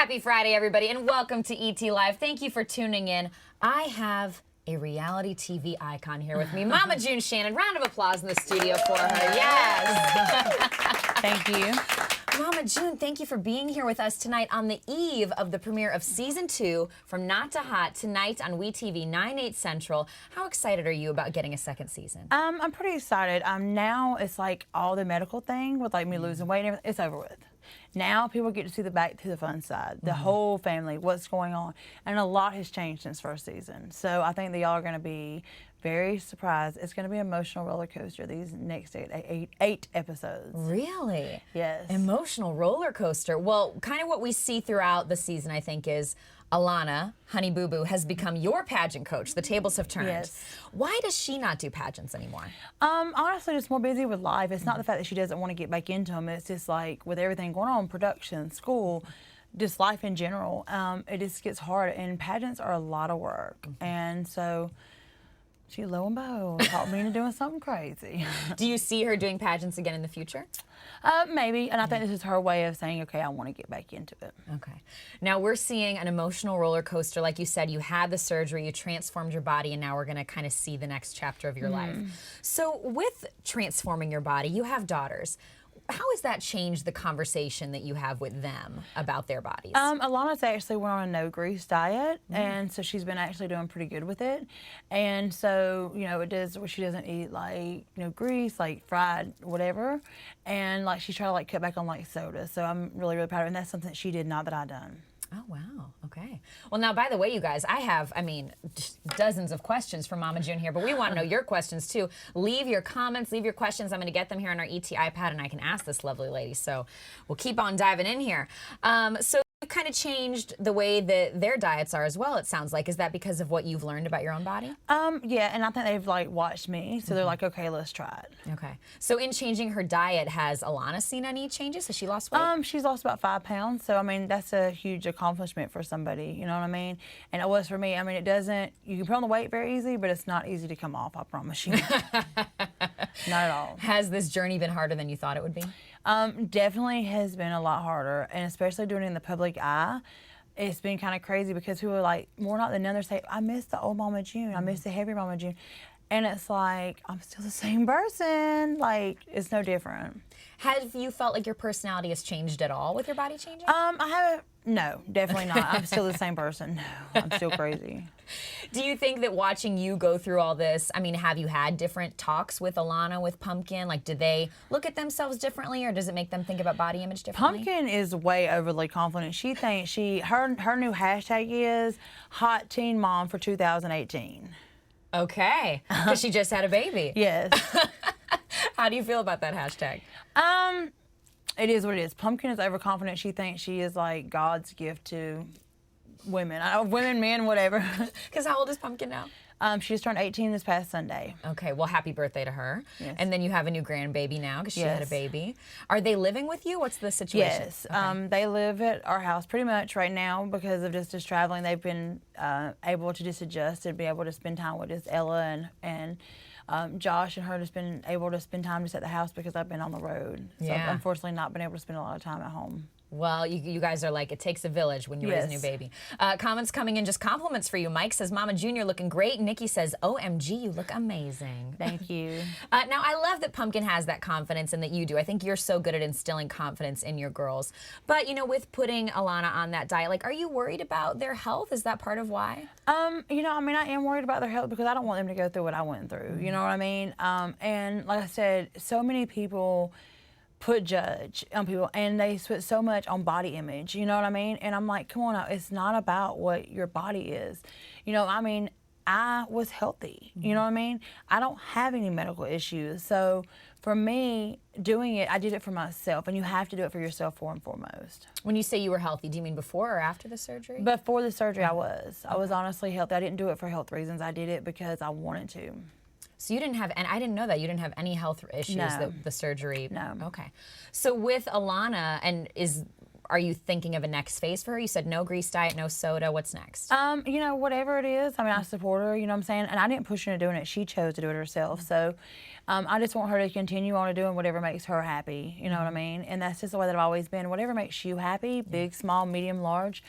Happy Friday, everybody, and welcome to ET Live. Thank you for tuning in. I have a reality TV icon here with me, Mama June Shannon. Round of applause in the studio for her. Yes. Thank you. Mama June, thank you for being here with us tonight on the eve of the premiere of Season 2, From Not to Hot, tonight on WeTV 9/8 Central. How excited are you about getting a second season? I'm pretty excited. Now it's like all the medical thing with like me losing weight and everything, it's over with. Now people get to see the back to the fun side, the whole family, what's going on. And a lot has changed since first season. So I think that y'all are going to be very surprised. It's going to be an emotional roller coaster these next eight episodes. Really? Yes. Emotional roller coaster. Well, kind of what we see throughout the season, I think, is Alana, Honey Boo Boo, has become your pageant coach. The tables have turned. Yes. Why does she not do pageants anymore? Honestly, just more busy with life. It's not the fact that she doesn't want to get back into them. It's just like with everything going on, production, school, just life in general, it just gets hard. And pageants are a lot of work. And so she, lo and behold, taught me into doing something crazy. Do you see her doing pageants again in the future? Maybe, and I think this is her way of saying, okay, I want to get back into it. Okay. Now we're seeing an emotional roller coaster. Like you said, you had the surgery, you transformed your body, and now we're going to kind of see the next chapter of your life. So with transforming your body, you have daughters. How has that changed the conversation that you have with them about their bodies? Alana's actually went on a no grease diet, and so she's been actually doing pretty good with it. And so, you know, it does where she doesn't eat like, you know, grease, like fried whatever, and like she's trying to like cut back on like soda. So I'm really, really proud of her, and that's something that she did not that I done. Oh, wow. Okay. Well, now, by the way, you guys, I have, dozens of questions from Mama June here, but we want to know your questions, too. Leave your comments, leave your questions. I'm going to get them here on our ET iPad, and I can ask this lovely lady. So we'll keep on diving in here. So you've kind of changed the way that their diets are as well, it sounds like. Is that because of what you've learned about your own body? Yeah, and I think they've like watched me, so they're like, okay, let's try it. Okay. So in changing her diet, has Alana seen any changes? Has she lost weight? She's lost about 5 pounds, so I mean that's a huge accomplishment for somebody, you know what I mean? And it was for me. I mean, it doesn't, you can put on the weight very easy, but it's not easy to come off, I promise you. Not at all. Has this journey been harder than you thought it would be? Definitely has been a lot harder, and especially doing it in the public eye. It's been kind of crazy because people are like, more not than others say, I miss the old Mama June, I miss the heavy Mama June. And it's like, I'm still the same person. Like, it's no different. Have you felt like your personality has changed at all with your body changing? No, definitely not. I'm still the same person. No, I'm still crazy. Do you think that watching you go through all this, I mean, have you had different talks with Alana, with Pumpkin? Like, did they look at themselves differently, or does it make them think about body image differently? Pumpkin is way overly confident. She thinks her new hashtag is Hot Teen Mom for 2018. Okay, because she just had a baby. Yes. How do you feel about that hashtag? It is what it is. Pumpkin is overconfident. She thinks she is like God's gift to women. Women, men, whatever. Because how old is Pumpkin now? She just turned 18 this past Sunday. Okay, well, happy birthday to her. Yes. And then you have a new grandbaby now because she had a Yes. baby. Are they living with you? What's the situation? Yes. Okay. They live at our house pretty much right now because of just traveling. They've been able to just adjust and be able to spend time with just Ella and Josh and her just been able to spend time just at the house because I've been on the road. So Yeah. I've unfortunately not been able to spend a lot of time at home. Well, you guys are like, it takes a village when you raise a new Yes. baby. Comments coming in, just compliments for you. Mike says, Mama Junior looking great. Nikki says, OMG, you look amazing. Thank you. Now, I love that Pumpkin has that confidence and that you do. I think you're so good at instilling confidence in your girls. But, you know, with putting Alana on that diet, like, are you worried about their health? Is that part of why? You know, I mean, I am worried about their health because I don't want them to go through what I went through. You know what I mean? And like I said, so many people put judge on people and they put so much on body image, you know what I mean? And I'm like, come on now, it's not about what your body is. You know, I mean, I was healthy, you know what I mean? I don't have any medical issues. So for me, doing it, I did it for myself, and you have to do it for yourself first and foremost. When you say you were healthy, do you mean before or after the surgery? Before the surgery, I was honestly healthy. I didn't do it for health reasons. I did it because I wanted to. So you didn't have, and I didn't know that, you didn't have any health issues No. that the surgery? No. Okay. So with Alana, and are you thinking of a next phase for her? You said no grease diet, no soda. What's next? You know, whatever it is, I mean, I support her, you know what I'm saying? And I didn't push her into doing it. She chose to do it herself. So I just want her to continue on to doing whatever makes her happy, you know what I mean? And that's just the way that I've always been. Whatever makes you happy, big, small, medium, large,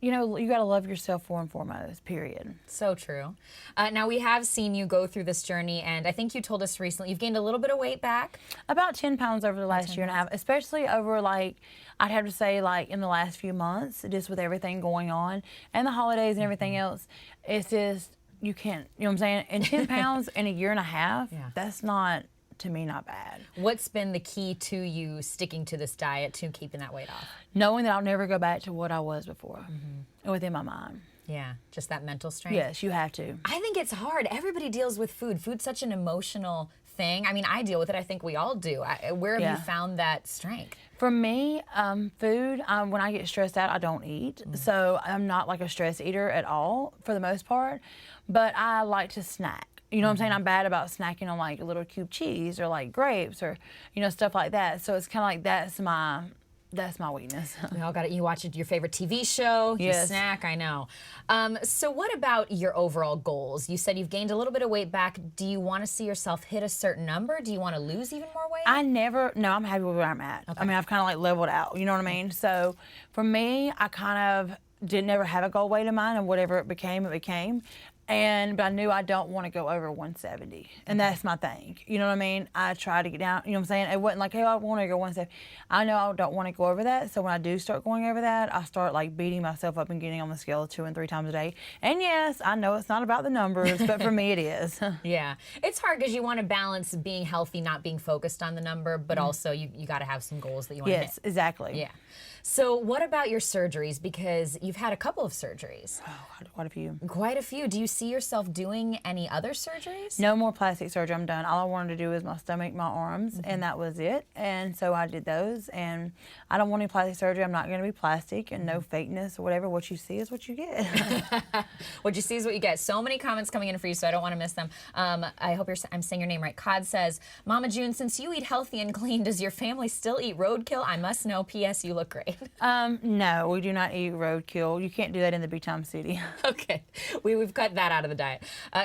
you know, you got to love yourself first and foremost, period. So true. Now, we have seen you go through this journey, and I think you told us recently you've gained a little bit of weight back. About 10 pounds over the last year and a half, especially over, like, I'd have to say, like, in the last few months, just with everything going on and the holidays and everything else. It's just, you can't, you know what I'm saying? And 10 pounds in a year and a half, that's not, to me, not bad. What's been the key to you sticking to this diet, to keeping that weight off? Knowing that I'll never go back to what I was before, within my mind. Yeah, just that mental strength. Yes, you have to. I think it's hard. Everybody deals with food. Food's such an emotional thing. I mean, I deal with it. I think we all do. Where have you found that strength? For me, food, when I get stressed out, I don't eat. So I'm not like a stress eater at all for the most part, but I like to snack. You know what I'm saying? I'm bad about snacking on like a little cube cheese or like grapes or, you know, stuff like that. So it's kind of like that's my weakness. We all got it. You watch your favorite TV show, you snack, I know. So what about your overall goals? You said you've gained a little bit of weight back. Do you want to see yourself hit a certain number? Do you want to lose even more weight? I'm happy with where I'm at. Okay. I mean, I've kind of like leveled out, you know what I mean? So for me, I kind of didn't ever have a goal weight in mind, and whatever it became, it became. But I knew I don't want to go over 170. And that's my thing. You know what I mean? I try to get down, you know what I'm saying? It wasn't like, hey, I want to go 170. I know I don't want to go over that. So when I do start going over that, I start like beating myself up and getting on the scale 2 and 3 times a day. And yes, I know it's not about the numbers, but for me it is. Yeah. It's hard because you want to balance being healthy, not being focused on the number, but also you got to have some goals that you want to hit. Yes, exactly. Yeah. So what about your surgeries? Because you've had a couple of surgeries. Oh, quite a few. Quite a few. Do you see yourself doing any other surgeries? No more plastic surgery. I'm done. All I wanted to do was my stomach, my arms, and that was it. And so I did those. And I don't want any plastic surgery. I'm not going to be plastic and no fakeness or whatever. What you see is what you get. What you see is what you get. So many comments coming in for you, so I don't want to miss them. I hope I'm saying your name right. Cod says, Mama June, since you eat healthy and clean, does your family still eat roadkill? I must know. P.S. You look great. No, we do not eat roadkill. You can't do that in the Big Time City. Okay, we've cut that out of the diet.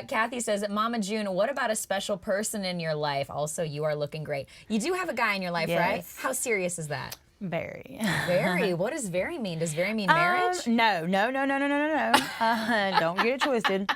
Kathy says, Mama June, what about a special person in your life? Also, you are looking great. You do have a guy in your life, right? How serious is that? Very. Very? What does very mean? Does very mean marriage? No. Don't get it twisted.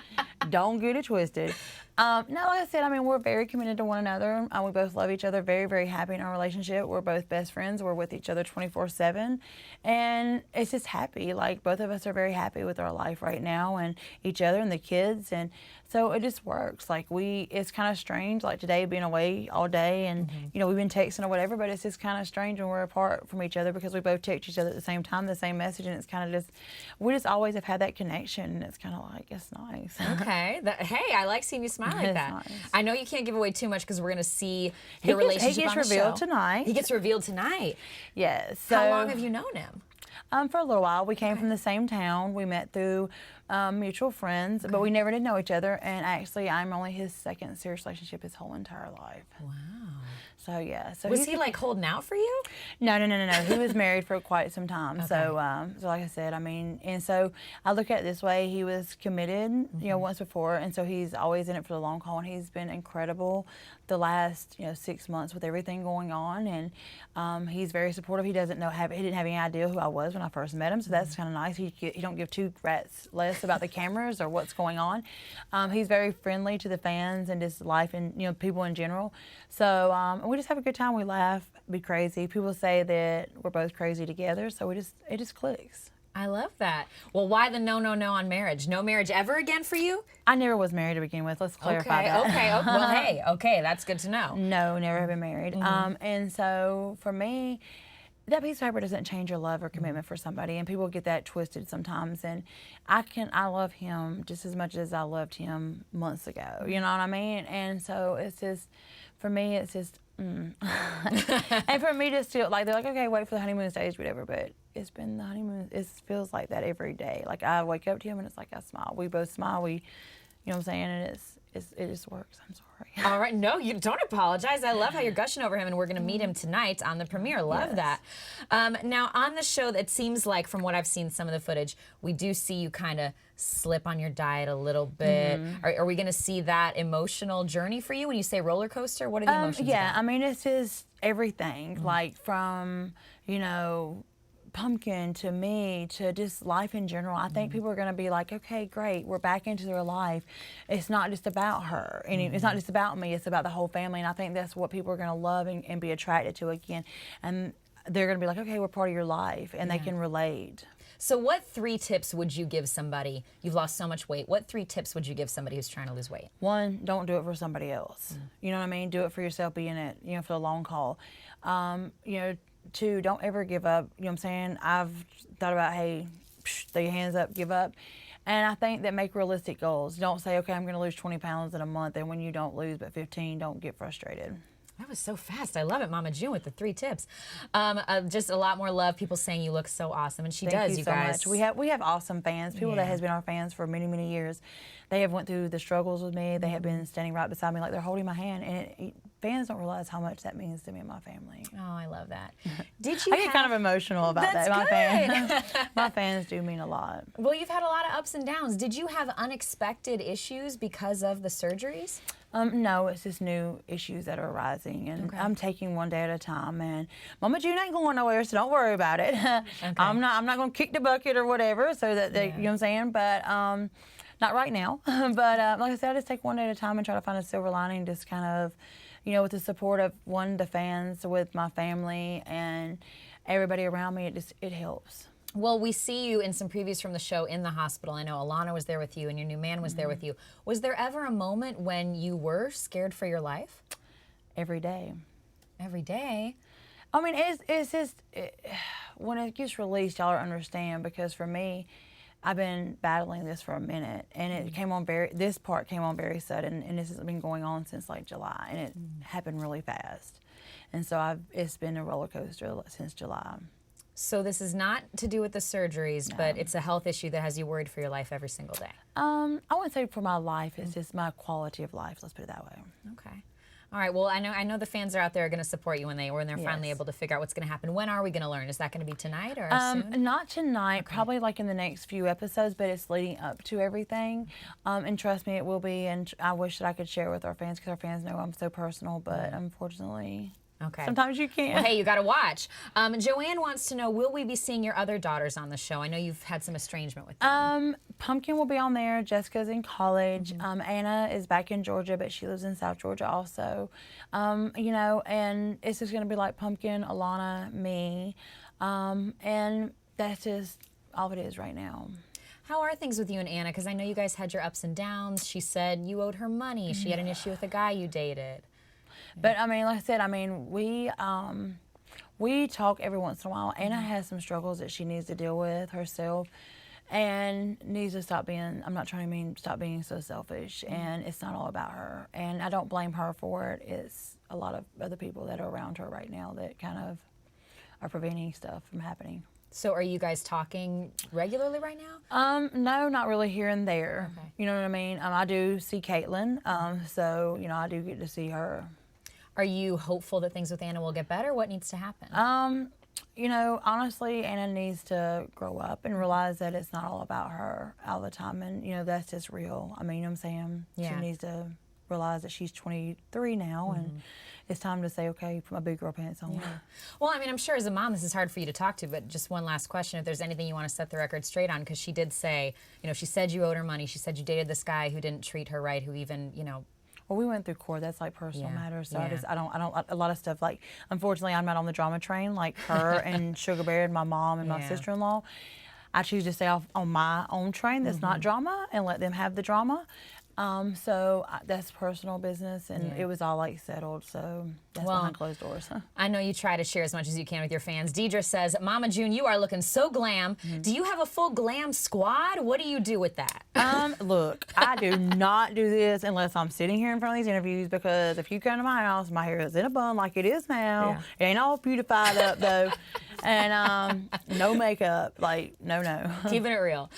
Don't get it twisted. No, like I said, I mean, we're very committed to one another. We both love each other, very, very happy in our relationship. We're both best friends. We're with each other 24/7. And it's just happy. Like, both of us are very happy with our life right now and each other and the kids. And so it just works. Like, it's kind of strange, like today being away all day and, you know, we've been texting or whatever, but it's just kind of strange when we're apart from each other because we both text each other at the same time, the same message. And it's kind of just, we just always have had that connection. And it's kind of like, it's nice. Okay. Hey, I like seeing you smile like that. Nice. I know you can't give away too much because we're going to see your relationship He gets on the revealed show. tonight. He gets revealed tonight. Yes. So, how long have you known him? For a little while. We came from the same town. We met through mutual friends, but we never did know each other. And actually, I'm only his second serious relationship his whole entire life. Wow. So yeah. So was he like holding out for you? No. He was married for quite some time. Okay. So like I said, I mean, and so I look at it this way: he was committed, you know, once before, and so he's always in it for the long haul. And he's been incredible the last 6 months with everything going on, and he's very supportive. He didn't have any idea who I was when I first met him, so that's kind of nice. He don't give two rats less about the cameras or what's going on. He's very friendly to the fans and just life and people in general. So we just have a good time. We laugh, be crazy. People say that we're both crazy together, so it just clicks. I love that. Well, why the no on marriage? No marriage ever again for you? I never was married to begin with. Let's clarify that. Okay. Well, hey, okay, that's good to know. No, never have been married. And so for me, that piece of paper doesn't change your love or commitment for somebody, and people get that twisted sometimes. And I love him just as much as I loved him months ago. You know what I mean? And so it's just, for me, it's just. And for me to still, like, they're like, okay, wait for the honeymoon stage, whatever, but it's been the honeymoon, it feels like that every day. Like, I wake up to him and it's like I smile. We both smile, you know what I'm saying? And it just works. I'm sorry. All right. No, you don't apologize. I love how you're gushing over him, and we're going to meet him tonight on the premiere. Love that. Now, on the show, it seems like, from what I've seen, some of the footage, we do see you kind of slip on your diet a little bit. Are we going to see that emotional journey for you when you say roller coaster? What are the emotions Yeah, about? I mean, it's just everything, like from, Pumpkin to me to just life in general. I think people are going to be like, okay, great, we're back into their life. It's not just about her, and it's not just about me, it's about the whole family, and I think that's what people are going to love and be attracted to again. And they're going to be like, okay, we're part of your life, and they can relate. So what 3 tips would you give somebody? You've lost so much weight. What 3 tips would you give somebody who's trying to lose weight? 1, don't do it for somebody else. You know what I mean? Do it for yourself, be in it, for the long haul. 2, don't ever give up. You know what I'm saying? I've thought about, hey, throw your hands up, give up. And I think that make realistic goals. Don't say, okay, I'm going to lose 20 pounds in a month, and when you don't lose but 15, don't get frustrated. That was so fast. I love it, Mama June, with the 3 tips. Just a lot more love. People saying you look so awesome, and she Thank does. you You so guys. much. We have awesome fans. People that Yeah. has been our fans for many, many years. They have went through the struggles with me. They have been standing right beside me, like they're holding my hand. And fans don't realize how much that means to me and my family. Oh, I love that. Did you? I get kind of emotional about That's that. My fans do mean a lot. Well, you've had a lot of ups and downs. Did you have unexpected issues because of the surgeries? No, it's just new issues that are arising, and I'm taking one day at a time. And Mama June ain't going nowhere, so don't worry about it. I'm not going to kick the bucket or whatever, so that they, you know what I'm saying. But not right now. But like I said, I just take one day at a time and try to find a silver lining. Just kind of, with the support of the fans, with my family, and everybody around me, it helps. Well, we see you in some previews from the show in the hospital. I know Alana was there with you, and your new man was there with you. Was there ever a moment when you were scared for your life? Every day. Every day? I mean, it's just, when it gets released, y'all understand, because for me, I've been battling this for a minute, and it came on this part came on very sudden, and this has been going on since like July, and it happened really fast. And so it's been a roller coaster since July. So this is not to do with the surgeries, but it's a health issue that has you worried for your life every single day. I wouldn't say for my life, it's just my quality of life, let's put it that way. Okay. All right. Well, I know the fans are out there are going to support you when they're finally able to figure out what's going to happen. When are we going to learn? Is that going to be tonight or soon? Not tonight, probably like in the next few episodes, but it's leading up to everything. And trust me, it will be, and I wish that I could share with our fans, because our fans know I'm so personal, but unfortunately, Okay. sometimes you can't. Well, hey, you got to watch. Joanne wants to know, will we be seeing your other daughters on the show? I know you've had some estrangement with them. Pumpkin will be on there. Jessica's in college. Anna is back in Georgia, but she lives in South Georgia also. And it's just going to be like Pumpkin, Alana, me. And that's just all it is right now. How are things with you and Anna? Because I know you guys had your ups and downs. She said you owed her money. She had an issue with a guy you dated. But I mean, like I said, we talk every once in a while. Anna has some struggles that she needs to deal with herself, and needs to stop being. I'm not trying to stop being so selfish. And it's not all about her. And I don't blame her for it. It's a lot of other people that are around her right now that kind of are preventing stuff from happening. So are you guys talking regularly right now? No, not really, here and there. Okay. You know what I mean? I do see Caitlin, so I do get to see her. Are you hopeful that things with Anna will get better? What needs to happen? Honestly, Anna needs to grow up and realize that it's not all about her all the time, and that's just real. I mean, you know what I'm saying? Yeah. She needs to realize that she's 23 now, and it's time to say, okay, put my big girl pants on. Yeah. Well, I mean, I'm sure as a mom this is hard for you to talk to, but just one last question, if there's anything you want to set the record straight on, because she did say, she said you owed her money. She said you dated this guy who didn't treat her right, who even, Well, we went through court. That's like personal matters. So Yeah. I don't, a lot of stuff, like, unfortunately, I'm not on the drama train like her and Sugar Bear and my mom and my sister-in-law. I choose to stay off on my own train that's not drama and let them have the drama. That's personal business, and it was all like settled. So that's behind closed doors. I know you try to share as much as you can with your fans. Deidre says, Mama June, you are looking so glam. Do you have a full glam squad? What do you do with that? Look, I do not do this unless I'm sitting here in front of these interviews, because if you come to my house, my hair is in a bun like it is now. Yeah. It ain't all beautified up though. And no makeup, like no. Keeping it real.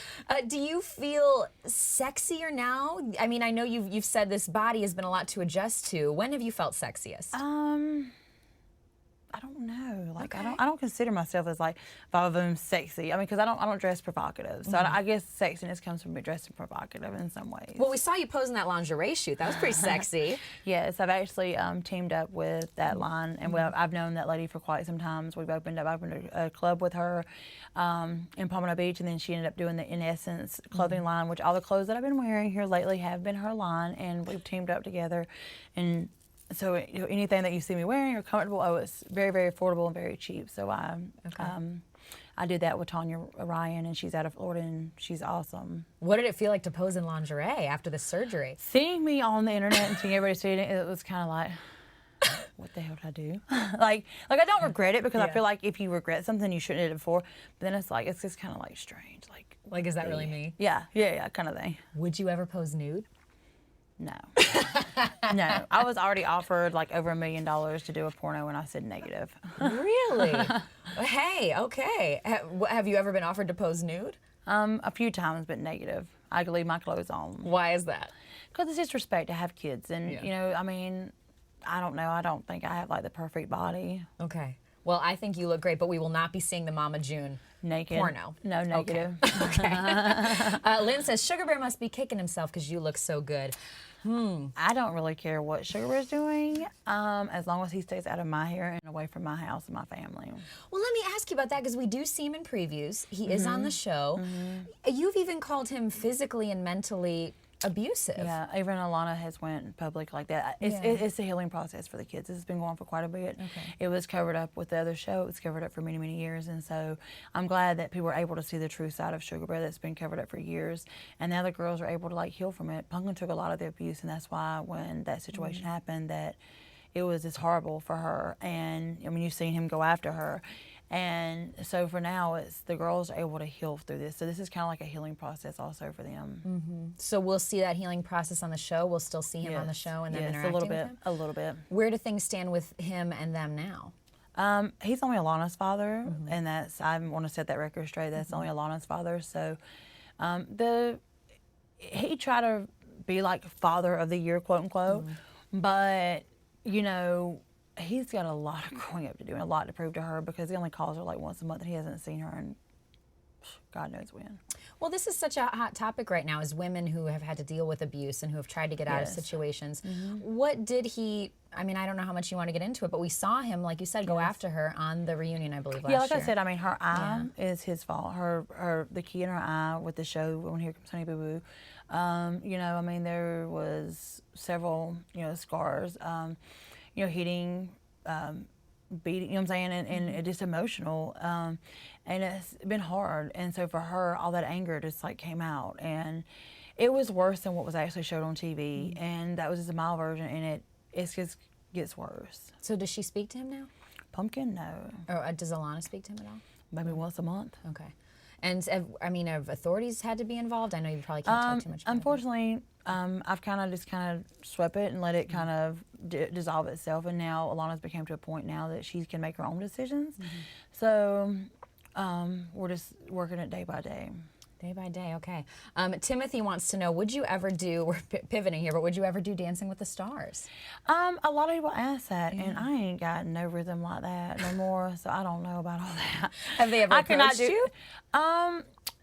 Do you feel sexier now? I mean, I know you've said this body has been a lot to adjust to. When have you felt sexiest? I don't know. Like Okay. I don't consider myself as like boom sexy. I mean, because I don't dress provocative. So I guess sexiness comes from me dressing provocative in some ways. Well, we saw you posing that lingerie shoot. That was pretty sexy. Yes, I've actually teamed up with that line, and I've known that lady for quite some time. We've opened a club with her in Palmetto Beach, and then she ended up doing the In Essence clothing line, which all the clothes that I've been wearing here lately have been her line, and we've teamed up together. And so anything that you see me wearing or comfortable, it's very, very affordable and very cheap. So I did that with Tanya Ryan, and she's out of Florida, and she's awesome. What did it feel like to pose in lingerie after the surgery? Seeing me on the internet and seeing everybody seeing it was kind of like, what the hell did I do? like I don't regret it, because I feel like if you regret something, you shouldn't have did it before. But then it's just kind of like strange. Like, is that really me? Yeah, kind of thing. Would you ever pose nude? No. No. I was already offered like over $1 million to do a porno, and I said negative. Really? Hey, okay. Have you ever been offered to pose nude? A few times, but negative. I could leave my clothes on. Why is that? Because it's disrespect to have kids. And, I mean, I don't know. I don't think I have like the perfect body. Okay. Well, I think you look great, but we will not be seeing the Mama June naked porno. No, negative. Okay. Lynn says Sugar Bear must be kicking himself because you look so good. I don't really care what Sugar Bear's doing, as long as he stays out of my hair and away from my house and my family. Well, let me ask you about that, because we do see him in previews. He is on the show. You've even called him physically and mentally abusive. Yeah, even Alana has went public like that. It's a healing process for the kids. This has been going on for quite a bit. Okay. It was covered up with the other show. It was covered up for many, many years. And so I'm glad that people are able to see the true side of Sugar Bear that's been covered up for years. And now the girls are able to like heal from it. Pumpkin took a lot of the abuse, and that's why when that situation happened, that it was just horrible for her. And I mean, you've seen him go after her. And so for now, it's the girls are able to heal through this. So this is kind of like a healing process also for them. So we'll see that healing process on the show. We'll still see him on the show and then interacting with him? A little bit. Where do things stand with him and them now? He's only Alana's father, and I want to set that record straight. That's only Alana's father. So he tried to be like father of the year, quote unquote, but he's got a lot of growing up to do and a lot to prove to her, because he only calls her like once a month, and he hasn't seen her in God knows when. Well, this is such a hot topic right now, as women who have had to deal with abuse and who have tried to get out of situations. What did he, I mean, I don't know how much you want to get into it, but we saw him, like you said, go after her on the reunion, I believe, last year. Yeah, like I said, I mean, her eye is his fault. The key in her eye with the show, when Here Comes Honey Boo Boo, I mean, there was several, scars, hitting, beating, you know what I'm saying, and just emotional, and it's been hard. And so for her, all that anger just like came out, and it was worse than what was actually showed on TV, and that was just a mild version, and it just gets worse. So does she speak to him now? Pumpkin, no. Or does Alana speak to him at all? Maybe once a month. Okay. And have authorities had to be involved? I know you probably can't talk too much about unfortunately, I've kind of swept it and let it kind of dissolve itself, and now Alana's became to a point now that she can make her own decisions. So we're just working it day by day. Day by day, okay. Timothy wants to know, would you ever do, we're pivoting here, but would you ever do Dancing with the Stars? A lot of people ask that, and I ain't got no rhythm like that no more, so I don't know about all that. Have they ever approached you?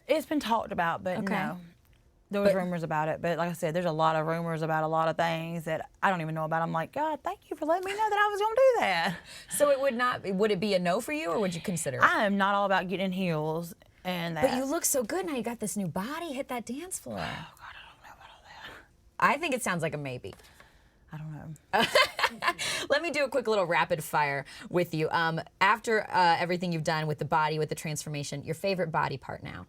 It's been talked about, but no. There was rumors about it, but like I said, there's a lot of rumors about a lot of things that I don't even know about. I'm like, God, thank you for letting me know that I was going to do that. So would it be a no for you, or would you consider it? I am not all about getting in heels and that. But you look so good now. You got this new body. Hit that dance floor. Oh, God, I don't know about all that. I think it sounds like a maybe. I don't know. Let me do a quick little rapid fire with you. After everything you've done with the body, with the transformation, your favorite body part now?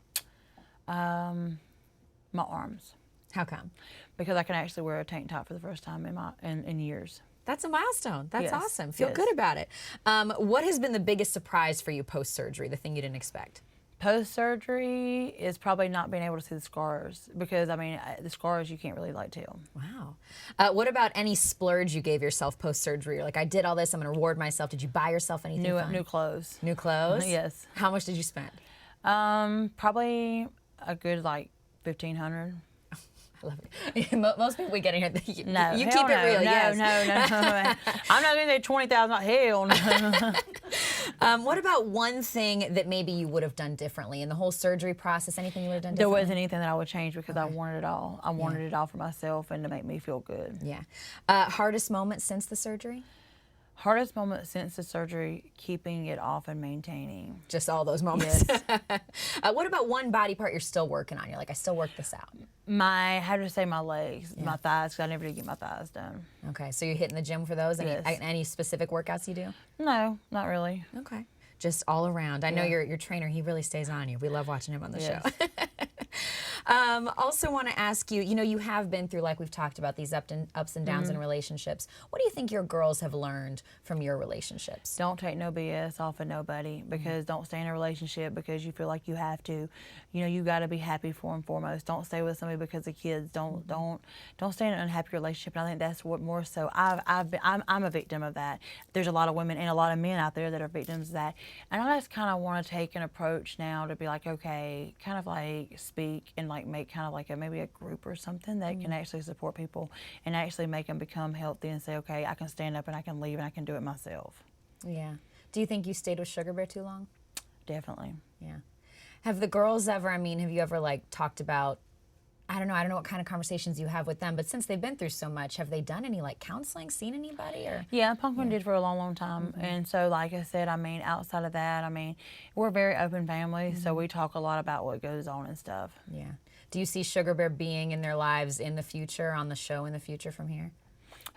My arms. How come? Because I can actually wear a tank top for the first time in years. That's a milestone. That's Yes. awesome. Feel good about it. What has been the biggest surprise for you post-surgery, the thing you didn't expect? Post-surgery is probably not being able to see the scars because, I mean, the scars you can't really like tell. Wow. What about any splurge you gave yourself post-surgery? You're like, I did all this, I'm going to reward myself. Did you buy yourself anything fun? New clothes. New clothes? Yes. How much did you spend? Probably a good like 1,500. I love it. Most people we get in here, you No, keep hell it no, real. no, Yes. no. I'm not going to say 20,000. Hell no. What about one thing that maybe you would have done differently in the whole surgery process? Anything you would have done There differently? wasn't anything that I would change because I wanted it all. I wanted it all for myself and to make me feel good. Yeah. Hardest moment since the surgery? Hardest moment since the surgery, keeping it off and maintaining. Just all those moments. Yes. What about one body part you're still working on? You're like, I still work this out. How to say my legs, my thighs, because I never did get my thighs done. Okay, so you're hitting the gym for those? Yes. Any specific workouts you do? No, not really. Okay. Just all around. I know Yeah. your trainer, he really stays on you. We love watching him on the Yes. show. Also want to ask you, you have been through, like we've talked about, these ups and downs in relationships. What do you think your girls have learned from your relationships? Don't take no BS off of nobody because don't stay in a relationship because you feel like you have to. You got to be happy for and foremost. Don't stay with somebody because of kids. Don't stay in an unhappy relationship. And I think that's what more so I'm a victim of that. There's a lot of women and a lot of men out there that are victims of that. And I just kind of want to take an approach now to be like, okay, kind of like speak and like make kind of like maybe a group or something that can actually support people and actually make them become healthy and say, okay, I can stand up and I can leave and I can do it myself. Yeah. Do you think you stayed with Sugar Bear too long? Definitely. Yeah. Have the girls ever, have you ever like talked about, I don't know what kind of conversations you have with them, but since they've been through so much, have they done any like counseling, seen anybody or? Yeah, Pumpkin did for a long, long time. And so like I said, outside of that, we're a very open family, so we talk a lot about what goes on and stuff. Yeah. Do you see Sugar Bear being in their lives in the future, on the show in the future from here?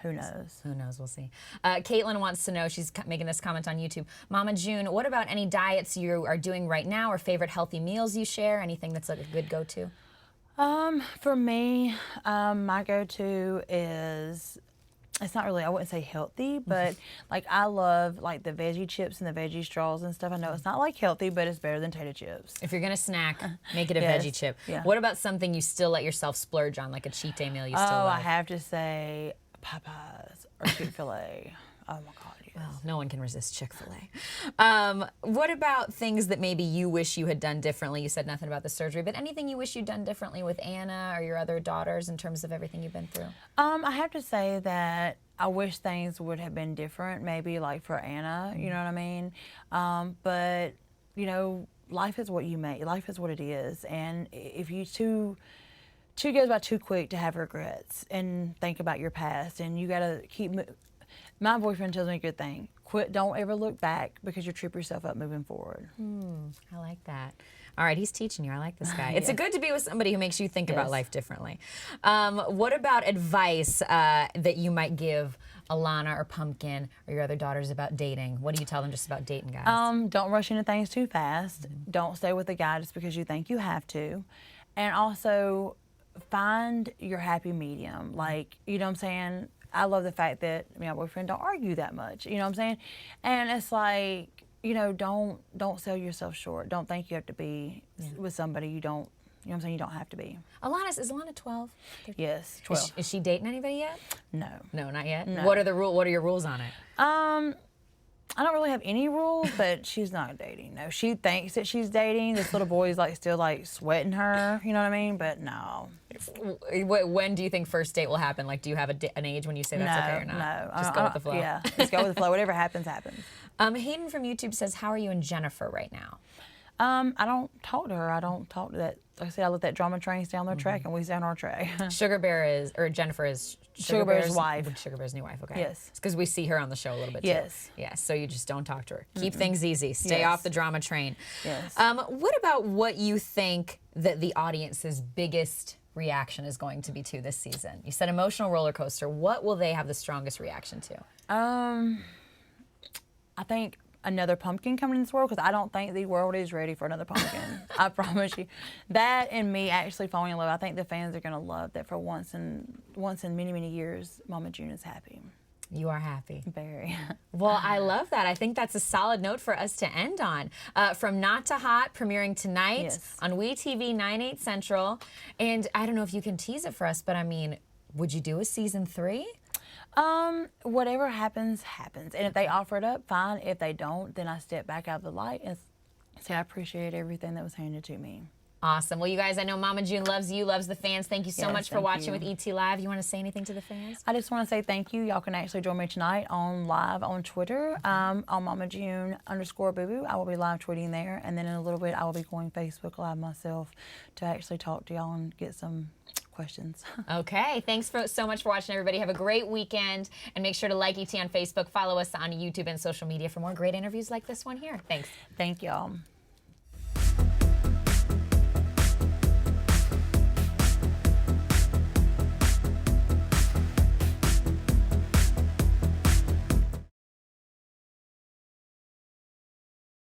Who knows? Who knows? We'll see. Caitlin wants to know, she's making this comment on YouTube. Mama June, what about any diets you are doing right now or favorite healthy meals you share? Anything that's like a good go-to? For me, my go-to is, it's not really, I wouldn't say healthy, but like I love like the veggie chips and the veggie straws and stuff. I know it's not like healthy, but it's better than tater chips. If you're going to snack, make it a Yes. veggie chip. Yeah. What about something you still let yourself splurge on, like a cheat day meal you still Oh, love? I have to say Popeyes or Chick-fil-A. Oh my God, yes. Well, no one can resist Chick-fil-A. What about things that maybe you wish you had done differently? You said nothing about the surgery, but anything you wish you'd done differently with Anna or your other daughters in terms of everything you've been through? I have to say that I wish things would have been different, maybe like for Anna, you know what I mean? But, life is what you make. Life is what it is. And if you two goes by too quick to have regrets and think about your past, and you got to keep. My boyfriend tells me a good thing. Don't ever look back because you'll trip yourself up moving forward. I like that. All right, he's teaching you. I like this guy. It's good to be with somebody who makes you think about Yes. life differently. What about advice that you might give Alana or Pumpkin or your other daughters about dating? What do you tell them just about dating, guys? Don't rush into things too fast. Don't stay with a guy just because you think you have to. And also find your happy medium. Like, you know what I'm saying? I love the fact that me and my boyfriend don't argue that much. You know what I'm saying? And it's like, don't sell yourself short. Don't think you have to be with somebody you don't. You know what I'm saying? You don't have to be. Is Alana 12? Yes, 12. Is she dating anybody yet? No. No, not yet. No. What are your rules on it? I don't really have any rules, but she's not dating. No, she thinks that she's dating. This little boy's like still like sweating her. You know what I mean? But no. When do you think first date will happen? Like, do you have an age when you say that's okay or not? No, Just go with the flow. Yeah, just go with the flow. Whatever happens, happens. Hayden from YouTube says, how are you and Jennifer right now? I don't talk to her. I don't talk to that. Like I said, I let that drama train stay on their track, and we stay on our track. Jennifer is Sugar Bear's wife. Sugar Bear's new wife, okay. Yes. It's because we see her on the show a little bit too. Yes. Yes, so you just don't talk to her. Keep things easy. Stay Yes. off the drama train. Yes. What about what you think that the audience's biggest reaction is going to be to this season? You said emotional roller coaster. What will they have the strongest reaction to? I think another pumpkin coming in this world, because I don't think the world is ready for another pumpkin. I promise you. That and me actually falling in love. I think the fans are going to love that for once in many, many years, Mama June is happy. You are happy. Very. Well, I love that. I think that's a solid note for us to end on. From Not to Hot, premiering tonight Yes. on WeTV 9/8 Central. And I don't know if you can tease it for us, but I mean, would you do a season 3? Whatever happens, happens. And if they offer it up, fine. If they don't, then I step back out of the light and say I appreciate everything that was handed to me. Awesome. Well, you guys, I know Mama June loves you, loves the fans. Thank you so Yes, much for thank watching you. with ET Live. You want to say anything to the fans? I just want to say thank you. Y'all can actually join me tonight on live on Twitter, on Mama June _boo-boo. I will be live tweeting there, and then in a little bit I will be going Facebook Live myself to actually talk to y'all and get some questions. Okay. Thanks so much for watching, everybody. Have a great weekend, and make sure to like ET on Facebook, follow us on YouTube and social media for more great interviews like this one here. Thanks. Thank y'all.